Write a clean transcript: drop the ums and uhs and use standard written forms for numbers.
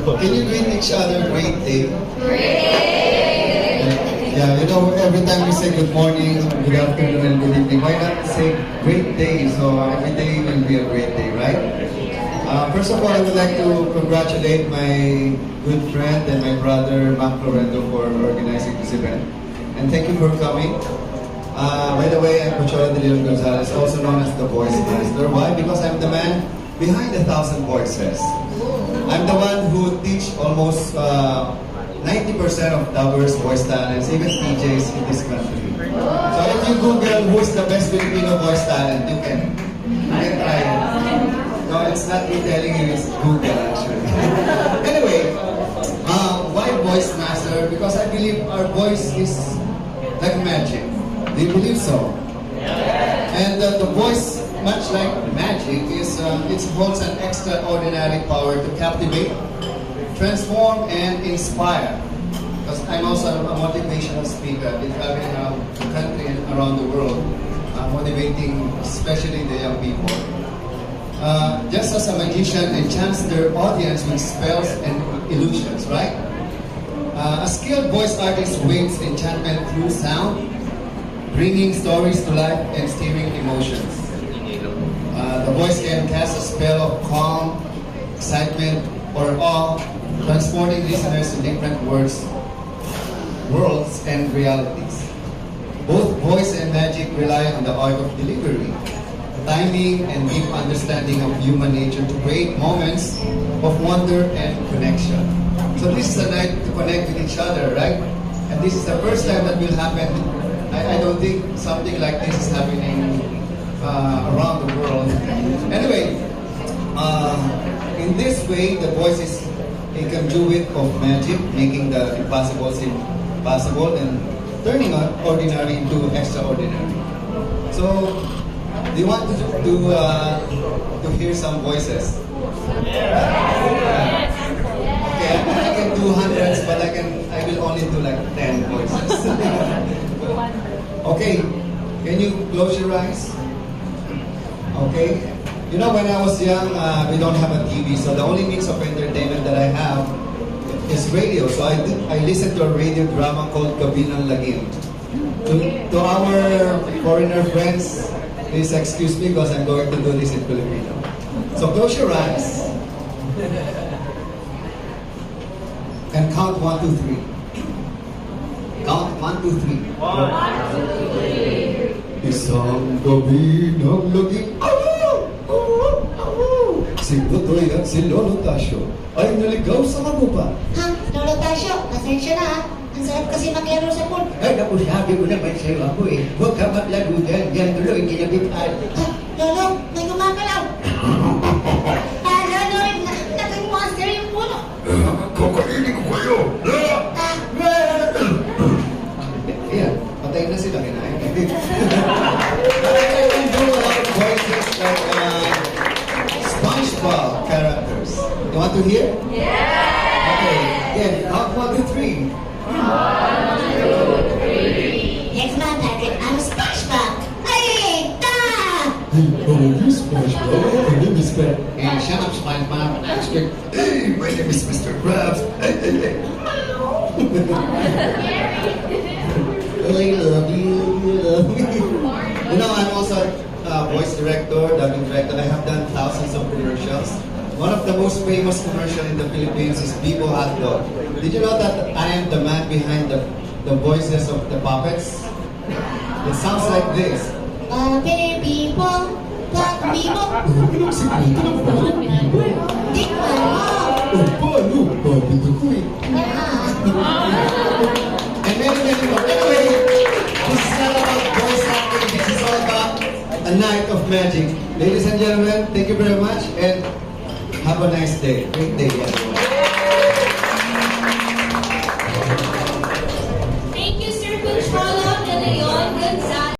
Can you greet each other? Great day. Yeah, you know, every time we say good morning, good afternoon, and good evening, why not say great day? So every day will be a great day, right? First of all, I would like to congratulate my good friend and my brother, Mac Loreto, for organizing this event. And thank you for coming. By the way, I'm Pochola de Leon Gonzalez, also known as the Voice Master. Why? Because I'm the man behind 1,000 voices. I'm the one who teach almost 90% of diverse voice talents, even DJs in this country. So if you Google who's the best Filipino voice talent, you can try it. No, it's not me telling you, it's Google actually. Anyway, why Voice Master? Because I believe our voice is like magic. Do you believe so? And the voice, much like magic, it holds an extraordinary power to captivate, transform, and inspire. Because I'm also a motivational speaker. I've been traveling around the country and around the world, motivating especially the young people. Just as a magician enchants their audience with spells and illusions, right? A skilled voice artist waves enchantment through sound, bringing stories to life and stirring emotions. The voice can cast a spell of calm, excitement, or awe, transporting listeners to different worlds and realities. Both voice and magic rely on the art of delivery, timing, and deep understanding of human nature to create moments of wonder and connection. So this is a night to connect with each other, right? And this is the first time that will happen. I don't think something like this is happening around the world. Anyway, in this way, the voice is a conduit of magic, making the impossible seem possible and turning ordinary into extraordinary. So, do you want to hear some voices? Okay, I can do hundreds, but I will only do like 10 voices. Okay, can you close your eyes? Okay. You know, when I was young, we don't have a TV, so the only means of entertainment that I have is radio. So I listened to a radio drama called Kabinang Lagim. To our foreigner friends, please excuse me because I'm going to do this in Filipino. So close your eyes and count 1, 2, 3. Count 1, 2, 3. 1, 2, 3. Isang gabi ng lagim. Si Butoy at si Lolo Tasyo ay naligaw sa magupa. Ha? Lolo Tasyo, pasensya na ha. Ang sarap kasi maglaro sa pool. Ay, naku, sabi ko naman sa'yo ako eh. Huwag ka maglaro dyan. Diyan tuloy, kinabitan. Ha? Lolo, may gumagalaw. Lolo, naging monster yung puno. Kakainin ko kayo! Ayan, patay na sila, kinain. I can do a lot of voices like SpongeBob characters. You want to hear? Yeah! Okay, again, count 1, 2, 3. 1, 2, 3. Yes, man, Patrick, I'm SpongeBob. Ay, ta! Hey, how are you, SpongeBob? My name is Pat. Hey, shut up, SpongeBob. Hey, my name is Mr. Krabs. Hey, hey, hey. I love you, you love me. You know, I'm also a voice director, dubbing director. I have done thousands of commercials. One of the most famous commercials in the Philippines is Bibo Hot Dog. Did you know that I am the man behind the voices of the puppets? It sounds like this. Baby, Bibo. Anong sikreto ng parang Bibo? Di ko alam. O paano? Bakit ako eh? And many more. Anyway, this is not about voice acting. This is all about a night of magic. Ladies and gentlemen, thank you very much and have a nice day. Great day, everyone.